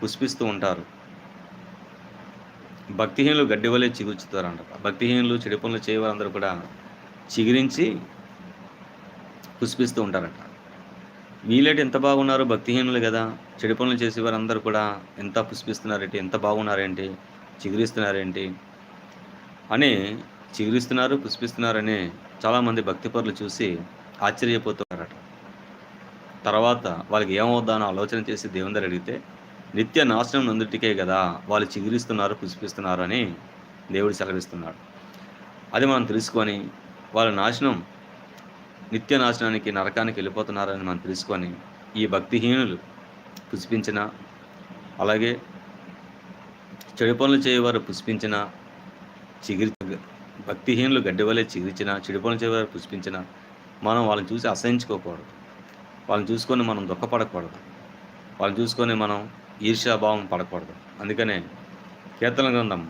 పుష్పిస్తూ ఉంటారు. భక్తిహీనులు గడ్డి వలె చిగుర్చుతారంట. భక్తిహీనులు, చెడు పనులు చేయవారందరూ కూడా చిగిరించి పుష్పిస్తూ ఉంటారంట. వీళ్ళేటి ఎంత బాగున్నారు భక్తిహీనులు గదా! చెడు పనులు చేసేవారందరూ కూడా ఎంత పుష్పిస్తున్నారేంటి? ఎంత బాగున్నారేంటి? చిగురిస్తున్నారేంటి? అని చిగురిస్తున్నారు, పుష్పిస్తున్నారని చాలామంది భక్తిపరులు చూసి ఆశ్చర్యపోతున్నారట. తర్వాత వాళ్ళకి ఏమవుద్దా అని ఆలోచన చేసి దేవుని దగ్గర అడిగితే, నిత్య నాశనం నొందుటికే గదా! వాళ్ళు చిగురిస్తున్నారు, పుష్పిస్తున్నారు అని దేవుడు సెలవిస్తున్నాడు. అది మనం తెలుసుకొని, వాళ్ళ నాశనం నిత్య నాశనానికి, నరకానికి వెళ్ళిపోతున్నారని మనం తెలుసుకొని, ఈ భక్తిహీనులు పుష్పించినా, అలాగే చెడు పనులు చేయవారు పుష్పించినా, చిగిరి భక్తిహీనులు గడ్డి వలె చిగిరించినా, చెడు పనులు చేయవారు పుష్పించినా, మనం వాళ్ళని చూసి అసహించుకోకూడదు. వాళ్ళని చూసుకొని మనం దుఃఖపడకూడదు. వాళ్ళని చూసుకొని మనం ఈర్ష్యాభావం పడకూడదు. అందుకనే కీర్తన గ్రంథం